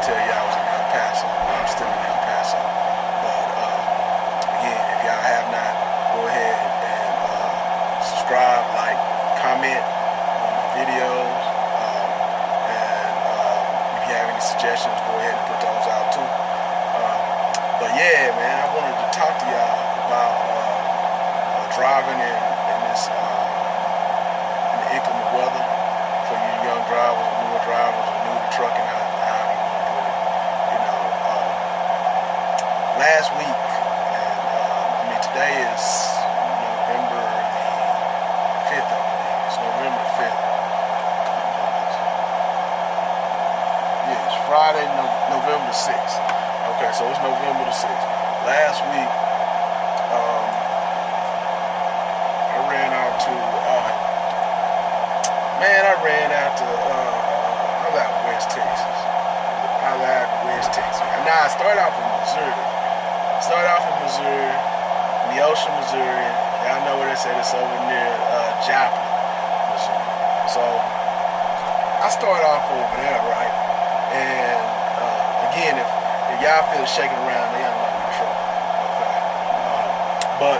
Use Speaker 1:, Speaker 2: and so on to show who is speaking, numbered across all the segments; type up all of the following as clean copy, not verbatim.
Speaker 1: tell you I was in El Paso. I'm still in El Paso. But again, if y'all have not, go ahead and subscribe, like, comment on my videos. And if you have any suggestions, go ahead and put those out too. But yeah, man, I wanted to talk to y'all about driving in this in the inclement weather for you young drivers, newer drivers, or new to trucking, however you want to put it. You know, last week, and I mean today is November the 5th, I believe. It's November 5th. Yeah, it's Friday, November the 6th. Okay, so it's November the 6th. Last week, I ran out to, I was out West Texas. Now, I started off in Missouri. Neosho, Missouri. Y'all know where they say it's over near Joplin, Missouri. So, I started off over there, right? And again, if y'all feel shaking around, they gotta know the truck. Okay. But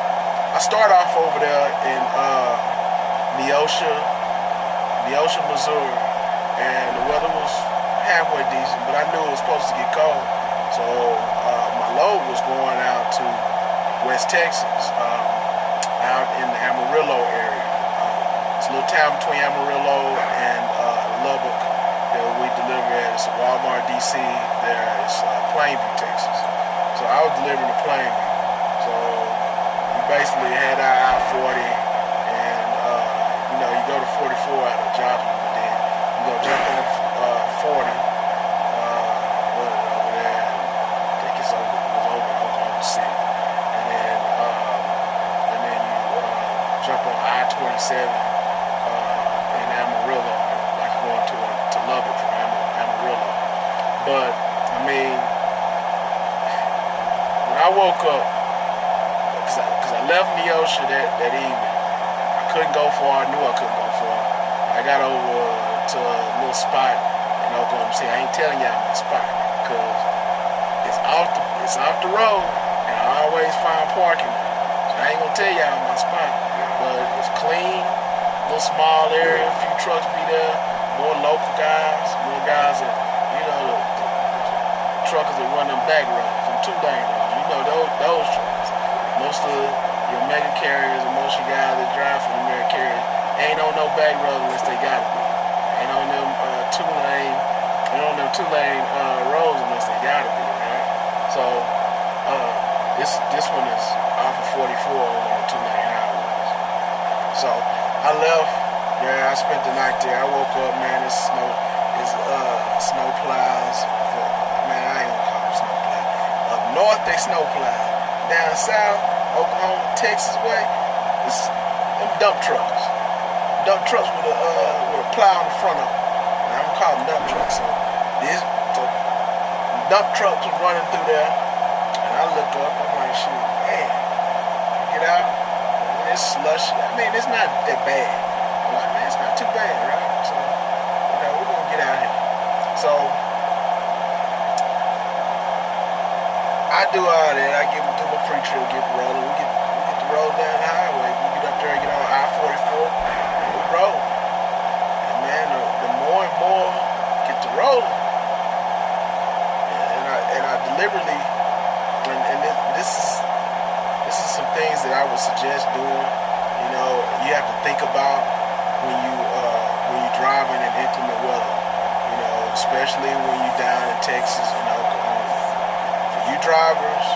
Speaker 1: I started off over there in Neosho, Missouri, and the weather was halfway decent, but I knew it was supposed to get cold. So my load was going out to West Texas, out in the Amarillo area. It's a little town between Amarillo and Lubbock that we deliver at. It's a Walmart DC. There is Plainview, Texas. So I was delivering to Plainview. So we basically head out I-40, and you go to 44 out of Joplin, but then you go jump on 40. Over there, I think it was over in Oklahoma City, and then you jump on I-27 in Amarillo, like you're going to Lubbock from Amarillo. But I mean, when I woke up, because I left Neosho that evening, I couldn't go far. I knew I couldn't go far. I got over to a little spot in Oklahoma City. I ain't telling y'all my spot because it's off the road, and I always find parking there. So I ain't gonna tell y'all my spot, but it's clean, little small area, a few trucks be there, more local guys, that the truckers that run them back roads, them 2-lane roads. Those trucks. Most of your mega carriers and most of your guys that drive for the mega carriers ain't on no back road unless they gotta be. Ain't on them two-lane roads unless they gotta be, right? So this one is off of 44 on the 2-lane highways. So I left there. I spent the night there. I woke up, man. It's snow plows. Man, I ain't gonna call them snow plows. Up north they snow plow. Down south, Oklahoma, Texas way, it's them dump trucks. Dump trucks with a plow in the front of them. And I'm calling dump trucks. So the dump trucks was running through there, and I look up. I'm like, shoot, man, get out. And it's slushy. I mean, it's not that bad. I'm like, man, it's not too bad, right? So we're gonna get out here. So I do all that. I do my pre-trip, get rolling. We get to roll down the highway. We get up there and get on I-44, and we roll. And man, the more and more get to rolling, and I deliberately, and this is some things that I would suggest doing. You have to think about when you driving in inclement weather. Especially when you down in Texas and Oklahoma. For you drivers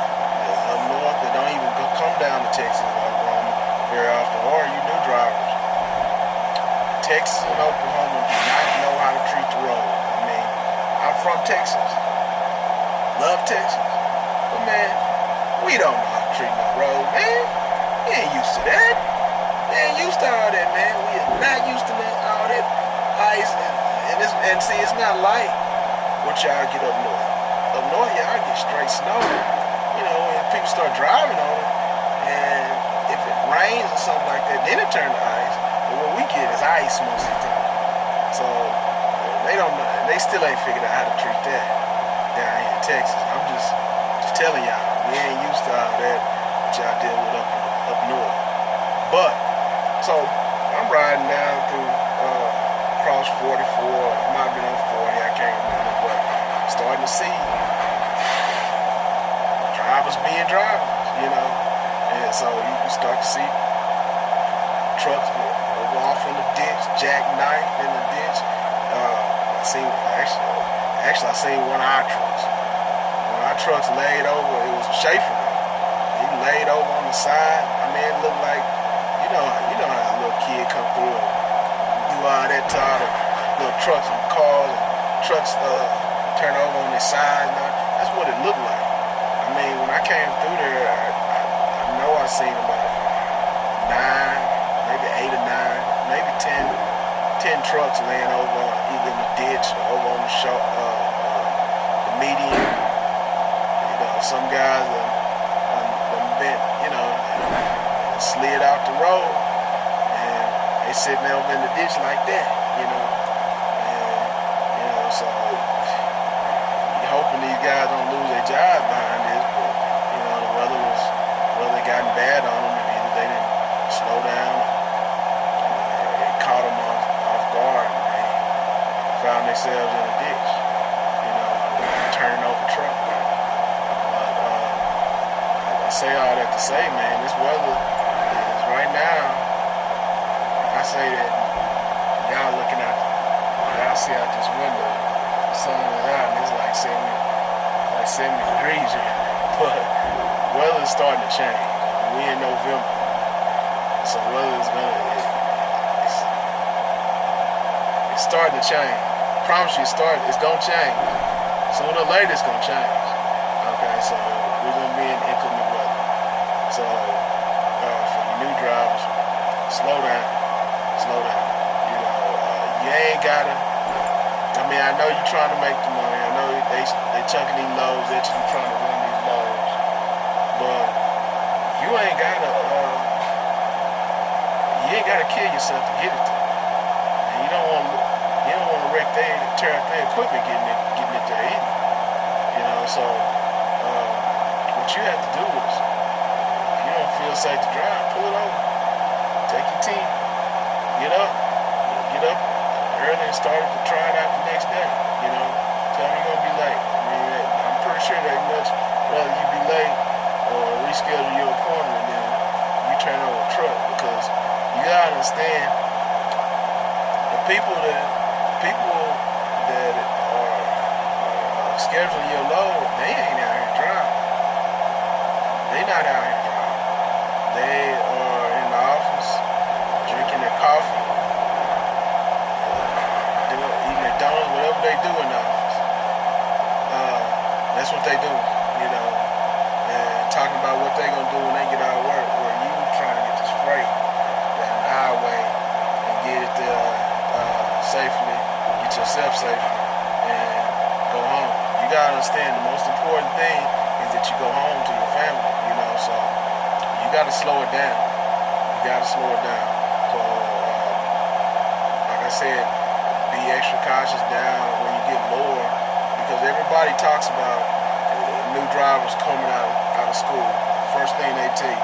Speaker 1: up north that don't even come down to Texas or Oklahoma very often, or you new drivers, Texas and Oklahoma do not know how to treat the road. I mean, I'm from Texas, love Texas, but man, we don't know how to treat no road, man. We ain't used to that. We ain't used to all that, man. We are not used to all that ice and see, it's not like what y'all get up north. Up north, y'all get straight snow. And people start driving on it, and if it rains or something like that, then it turns to ice. But what we get is ice most of the time. So they don't know. They still ain't figured out how to treat that. down here in Texas. I'm just telling y'all, we ain't used to all that y'all deal with up north. But so I'm riding down through across 44. It might have been on 40. I can't remember, but I'm starting to see drivers being drivers, you know. And so you start to see trucks over off in the ditch, jackknife in the ditch. I seen one of our trucks. One of our trucks laid over. It was a Schaefer. He laid over on the side. I mean, it looked like, you know how a little kid come through and do all that to all the little trucks and cars and trucks turn over on their side. That's what it looked like. I mean, when I came through there, I know I seen about 9, maybe 8 or 9, maybe 10 trucks laying over either in the ditch or over on the the median. You know, some guys bent, you know, and slid out the road, and they sitting there over in the ditch like that, you know. And you know, so you're hoping these guys don't lose their jobs behind this, but you know, the weather gotten bad on them, and either they didn't slow down or it caught them off guard, and they found themselves in a ditch, you know, turning over truck. I say all that to say, man, this weather is right now. I say that y'all looking out, y'all see out this window, the sun is out, and it's like 70 degrees here. But weather is starting to change. We in November, so weather is it's starting to change. I promise you, it's gonna change. Sooner or later, it's gonna change. Okay, so we're gonna be in inclement weather. So for you new drivers, slow down. You know, you ain't gotta. I mean, I know you're trying to make the money. I know they chunking these loads at you. You're trying to run these loads, but you ain't gotta kill yourself to get it there. And you don't want to tear up their equipment getting it there either. You know, so what you have to do is, if you don't feel safe to drive, pull it over. Take your team. Get up early and start to try it out the next day. You know, tell me you're gonna be late. I mean, I'm pretty sure that much rather you be late or reschedule your appointment than you turn over a truck, because you gotta understand the people that are scheduling your load, they ain't out here driving. They not out here driving. They are in the office drinking their coffee, eating their donuts, whatever they do in the office. That's what they do, you know. And talking about what they gonna do when they get out of work, where you trying to get this freight down the highway and get it there safely, get yourself safely, and go home. You gotta understand, the most important thing is that you go home to your family, you know. So you gotta slow it down. So like I said, be extra cautious down when you get lower, because everybody talks about new drivers coming out of school. First thing they tell you,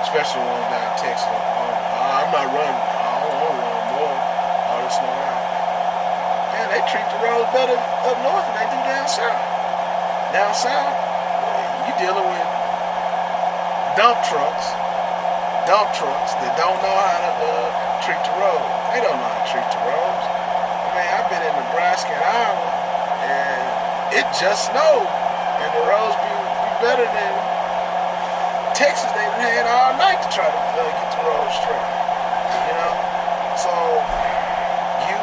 Speaker 1: especially ones down in Texas, Oklahoma, I'm not running. I don't want to run more. All this snow out. Man, they treat the roads better up north than they do down south. Down south, you dealing with dump trucks that don't know how to treat the road. They don't know how to treat the roads. I mean, I've been in Nebraska and Iowa, and it just snowed, and the roads be better than Texas. They've had all night to try to get the road straight. You know, so you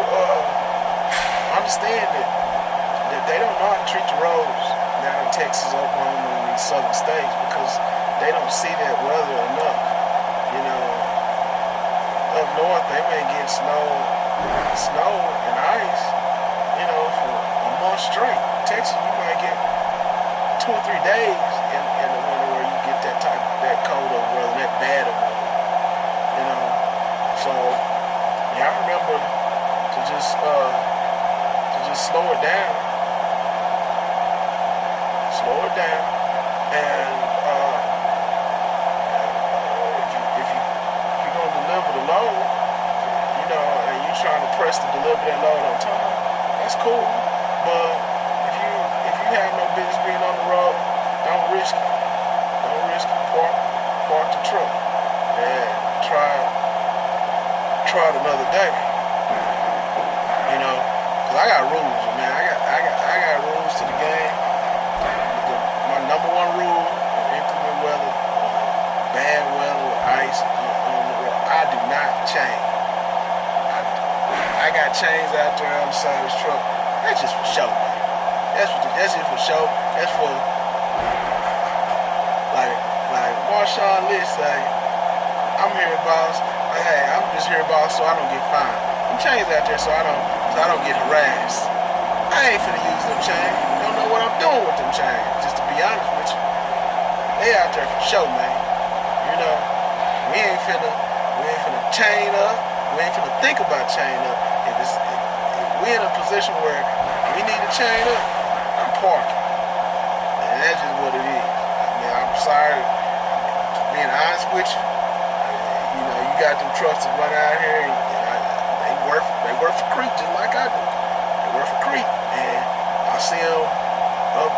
Speaker 1: understand that they don't know how to treat the roads down in Texas, Oklahoma, and these southern states, because they don't see that weather enough. You know, up north they may get snow and ice, you know, for a month straight. Texas, you might get 2 or 3 days in the winter where you get that cold of weather, that bad of weather. You know, so yeah, I remember to just slow it down. slow it down, and if you're gonna deliver the load, you know, and you're trying to press to deliver that load on time, that's cool. But if you have no business being on the road, don't risk it. Don't risk it. Park the truck and try it another day. You know, cause I got rules, man. I got rules to the game. My number one rule in inclement weather, bad weather with ice on the road, I do not chain. I got chains out there on the side of this truck. That's just for show, man. That's just for show. That's for like Marshawn Lee say, I'm here, boss. Like, hey, I'm just here, boss, so I don't get fined. Them chains out there so I don't get harassed. I ain't finna use them chains. Don't know what I'm doing with them chains. Just to be honest with you, they out there for show, man. You know, we ain't finna chain up. We ain't finna think about chain up. If we in a position where we need to chain up, I'm parking. And that's just what it is. I mean, I'm sorry, being honest with you. You know, you got them trucks that run out here, and they work for Crete just like I do. They work for Crete, and I see them up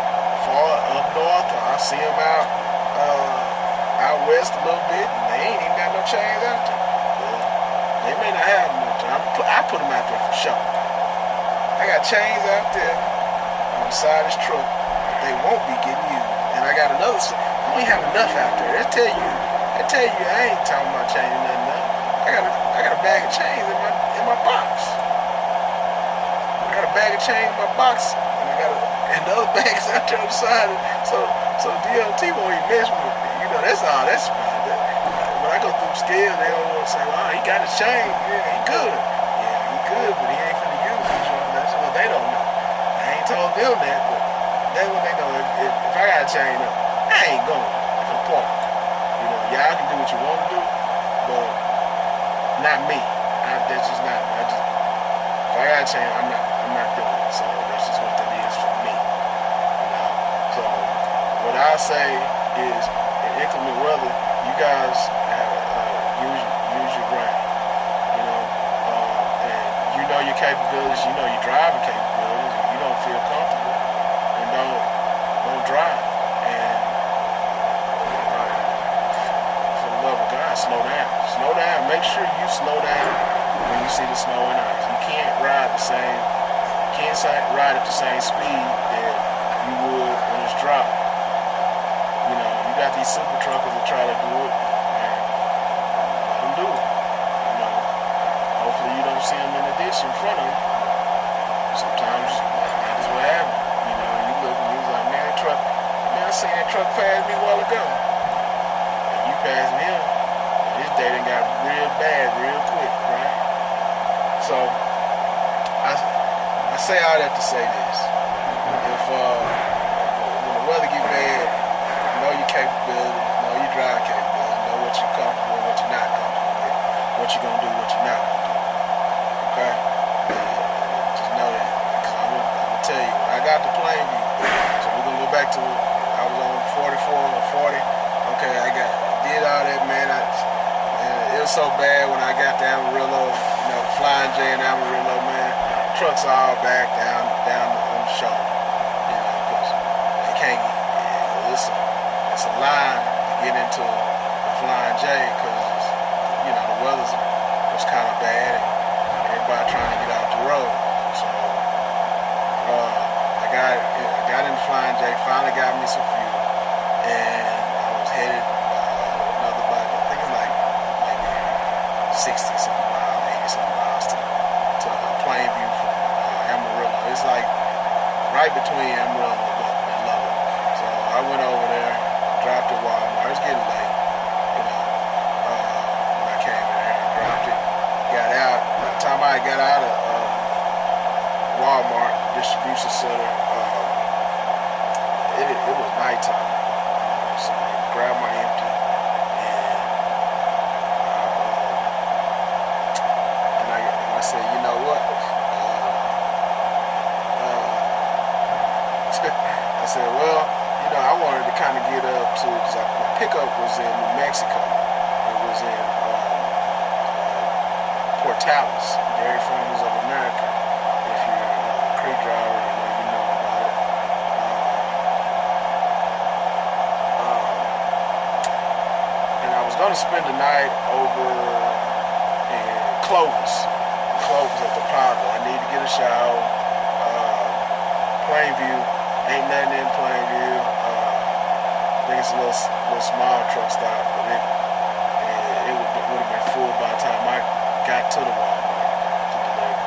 Speaker 1: north, or I see them out west a little bit, and they ain't even got no chains out there. But they may not have them out there. I put them out there for sure. I got chains out there on the side of this truck, but they won't be getting used. And I got another. I don't even have enough out there. They tell you I ain't talking about chaining nothing up. I got a bag of chains in my box. I got a bag of chains in my box, and the other bags out there on the side. So DOT won't even mess with me. You know, that's all. That's fine. When I go through scales, they don't want to say, "Oh, he got his chain. Yeah, he good. Yeah, he good, but he ain't finna use it." You know, that's what they don't know. I ain't told them that, but that's what they know. If I got a chain up, I ain't going. I'm park. You know, y'all can do what you want to do, but not me. That's just not. If I got a chain, I'm not doing it. So that's just what that is for me. You know. So what I say is, in inclement weather, you guys use your brain. You know, and you know your capabilities. You know your driving capabilities. And you don't feel comfortable, and don't drive. And for the love of God, slow down. Slow down. Make sure you slow down when you see the snow and ice. You can't ride at the same speed that you would when it's dry. You know, you got these super truckers that try to do it, and let them do it. You know, hopefully you don't see them in the ditch in front of you. Sometimes that's what happens. You know, you look and you're like, man, I seen that truck pass me a while ago. And you passing him, his day done got real bad real quick, right? So I say all that to say this. If when the weather get bad, know your capability, know your driving capability, know what you're comfortable with, what you're not comfortable with, what you're gonna do, what you're not gonna do. Okay? Just know that. Because I'm gonna tell you, when I got to Plainview, so we're gonna go back to I was on 44 or 40. Okay, I did all that, man. It was so bad when I got to Amarillo, you know, Flying J in Amarillo, man. Trucks all back down on the shoulder, you know, because they can't get. It's a line to get into the Flying J because you know the weather was kind of bad and everybody trying to get out the road. So I got in the Flying J, finally got me some fuel, and I was headed another about, I think it's like maybe 60 something miles, 80 something miles to Plainview from Amarillo. It's like right between Amarillo and Lubbock. So I went over there, dropped at Walmart. It was getting late, you know, when I came in there and dropped it. Got out. By the time I got out of Walmart distribution center, it was nighttime. You know, so I grabbed my empty and I said, you know what? I said, well, you to, because my pickup was in New Mexico. It was in Portales, Dairy Farmers of America. If you're a Crete driver, you know about it. And I was going to spend the night over in Clovis at the Plaza. I need to get a shower. Plainview, ain't nothing in Plainview. I think it's a little small truck stop, but it would have been full by the time I got to the Walmart to deliver.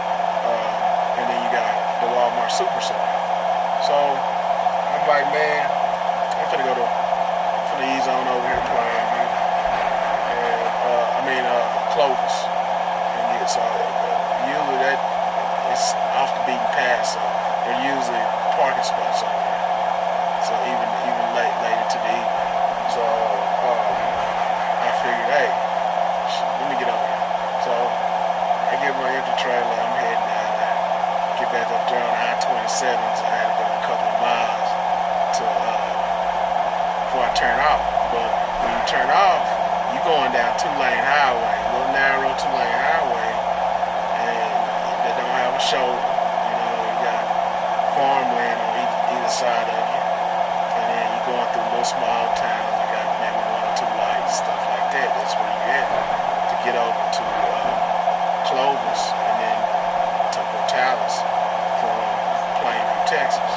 Speaker 1: And then you got the Walmart Supercenter. So I'm like, man, I'm finna ease on over here to Plainview. And Clovis. And yeah, so usually that it's off the beaten path, so they're usually parking spots over there. So even late into the evening. So I figured, hey, let me get over here. So I get my empty trailer, I'm heading down there. Get back up there on I-27, so I had to go a couple of miles to before I turn off. But when you turn off, you're going down 2-lane highway, a little narrow 2-lane highway, and they don't have a shoulder. You know, you got farmland on either side of you, and then you're going through little small towns. You got maybe 1 or 2 lights, stuff like that. That's where you're at to get over to Clovis and then to Portales from Plainview, Texas.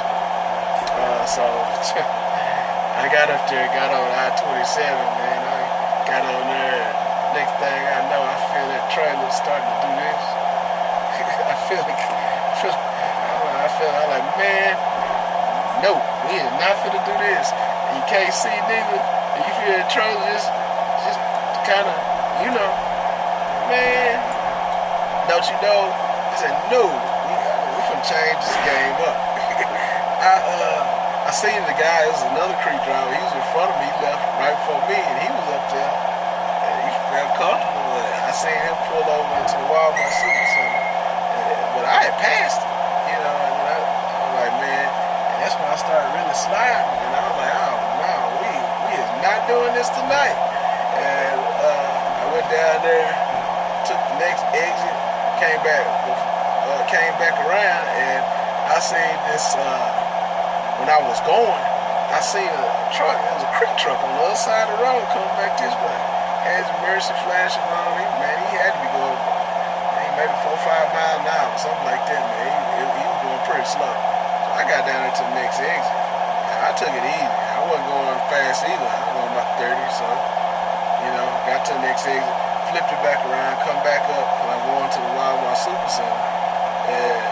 Speaker 1: So I got up there, got on I-27, man. I got on there. Next thing I know, I feel that trailer starting to do this. I'm like, man, no, we is not finna do this. You can't see neither. And you feel the trailer just kind of, man, don't you know? I said, no, we finna change this game up. I seen the guy, it was another Crete driver, he was in front of me, he left right before me, and he was up there, and he felt comfortable with it. I seen him pull over into the Walmart Supercenter, but I had passed it, and I was like, man, and that's when I started really sliding, and I was like, oh, no, we is not doing this tonight. And I went down there, took the next exit, came back around, and I seen this, when I was going, I seen a truck. It was a Crete truck on the other side of the road coming back this way. Had his emergency flashing on him. Man, he had to be going maybe 4 or 5 miles an hour, something like that, man. He was going pretty slow. So I got down there to the next exit. And I took it easy. I wasn't going fast either. I was going about 30, so, got to the next exit, flipped it back around, come back up, and I'm going to the Walmart Supercenter. And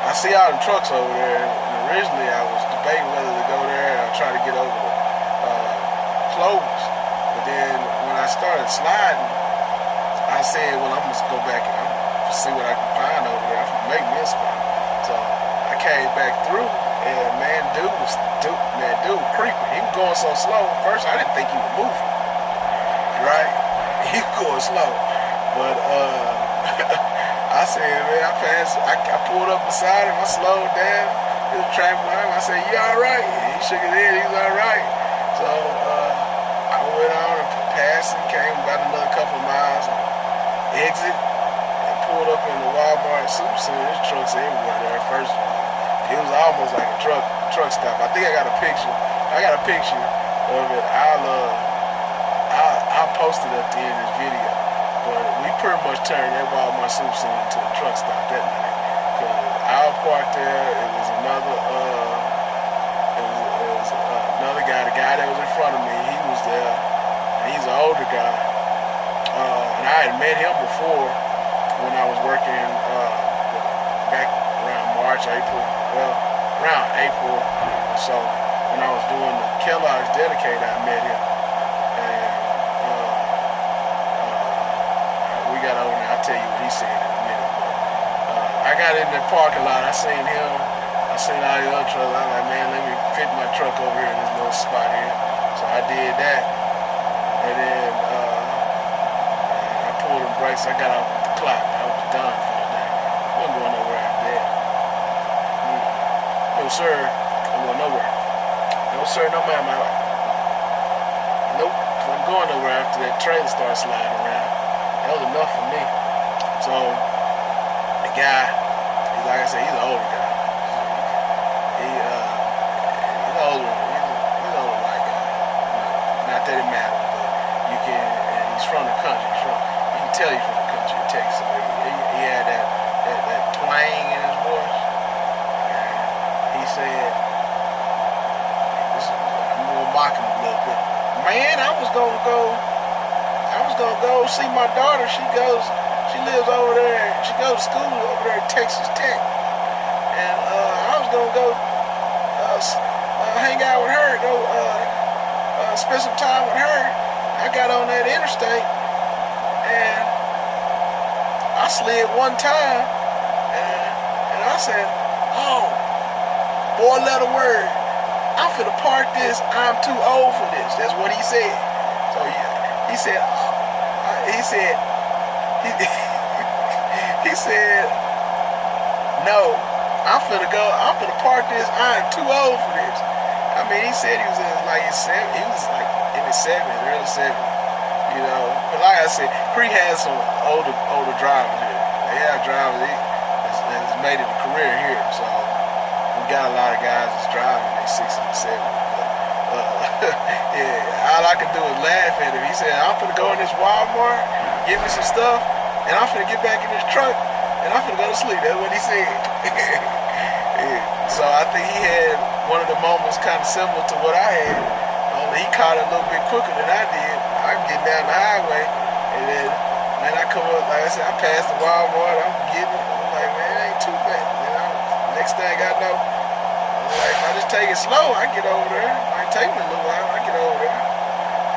Speaker 1: I see all the trucks over there, and originally I was debating whether to go there or try to get over to Clovis. But then when I started sliding, I said, well, I'm just go back and I'm gonna see what I can find over there. I'm gonna make me a spot. So I came back through, and man, dude was creeping. He was going so slow. First, I didn't think he was moving. Right? He was going slow. But I said, man, I pulled up beside him, I slowed down, he was traffic behind him, I said, you alright? He shook his head, he was alright. So I went on and passed him, came about another couple of miles, exit, and pulled up in the Walmart Supercenter. There's trucks everywhere there, first of all. It was almost like a truck stop. I think I got a picture of it. I'll post it at the end of this video. But we pretty much turned that Walmart Supercenter into a truck stop that night. Cause I was parked there. It was another guy. The guy that was in front of me, he was there. And he's an older guy. And I had met him before when I was working back around March, April. Well, around April or so, when I was doing the Kellogg's Dedicated, I met him. Got over there, I'll tell you what he said in a minute. But I got in the parking lot, I seen him, I seen all the other trucks. I was like, man, let me fit my truck over here in this little spot here. So I did that. And then I pulled the brakes, I got off the clock. I was done for the day. I wasn't going nowhere after that. No sir, I'm going nowhere. No sir, no ma'am. nope, wasn't going nowhere after that trailer started sliding around. That was enough for me. So the guy, like I said, he's an older guy. He's older white guy. Not that it matters, but you can. And he's from the country. You can tell he's from the country of Texas. He had that twang in his voice. And he said, I'm gonna mock him a little bit. Man, I was gonna go see my daughter. She lives over there. She goes to school over there at Texas Tech. And I was gonna go hang out with her, spend some time with her. I got on that interstate and I slid one time and I said, oh, 4-letter word. I'm finna park this. I'm too old for this. That's what he said. So he said, no, I'm finna park this. I'm too old for this. I mean, he said he was in like his 70s. He was like in his 70s, early 70s. You know, but like I said, Crete has some older drivers here. They have drivers that's made it a career here. So we got a lot of guys that's driving in their 60s and 70s. Yeah, all I could do is laugh at him. He said, I'm finna go in this Walmart, get me some stuff, and I'm finna get back in this truck, and I'm finna go to sleep. That's what he said. Yeah. So I think he had one of the moments kind of similar to what I had, only he caught it a little bit quicker than I did. I get down the highway, and then, man, I come up, like I said, I passed the Walmart, I'm getting it. I'm like, man, it ain't too bad. Next thing I know, like, if I just take it slow, I get over there. It might take me a little while, I get over there.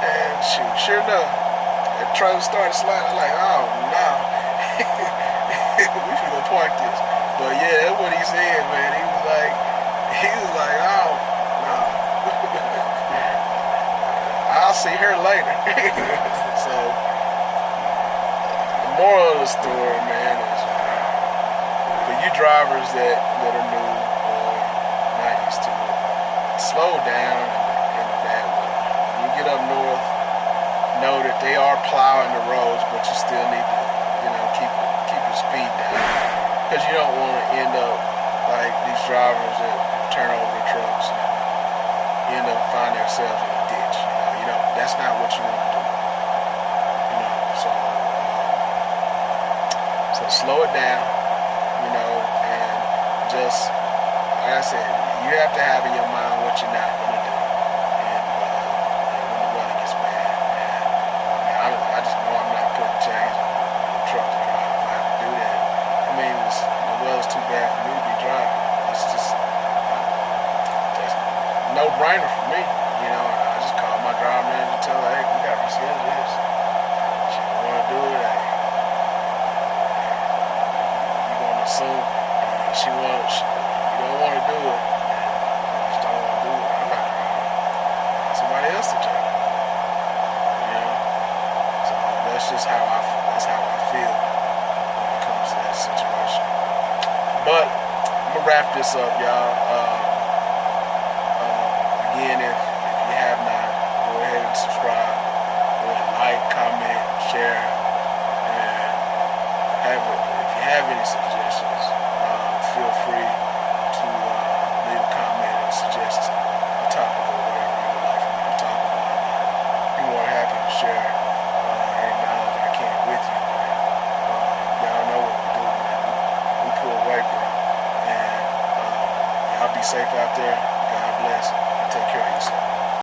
Speaker 1: And shoot, sure enough, that trailer started sliding. I'm like, oh, no. We finna park this. But yeah, that's what he said, man. He was like, oh, no. I'll see her later. So, the moral of the story, man, is for you drivers that are new, to slow down in the bad weather. When you get up north, know that they are plowing the roads, but you still need to, keep your speed down, because you don't want to end up like these drivers that turn over the trucks and end up finding themselves in a ditch. That's not what you want to do. So slow it down, and just, like I said, you have to have in your mind what you're not going to do. And when the weather gets bad. And I just know I'm not putting chains on the truck to drive. If I have to do that, the weather's too bad for me to be driving. It's just that's no brainer for me. I just call my driver manager and tell her, hey, we got to reschedule this. She don't want to do it. You're going to assume you don't want to do it. Else to drive. So that's how I feel when it comes to that situation. But I'm gonna wrap this up, y'all. Again, if you have not, go ahead and subscribe. Go ahead and like, comment, share, and if you have any suggestions, feel free to leave a comment and suggest a topic or whatever you would like for me to talk about. I'd be more happy to share any knowledge I can with you. Y'all know what we do, man. We pull weight, bro. And y'all be safe out there. God bless. And take care of yourself.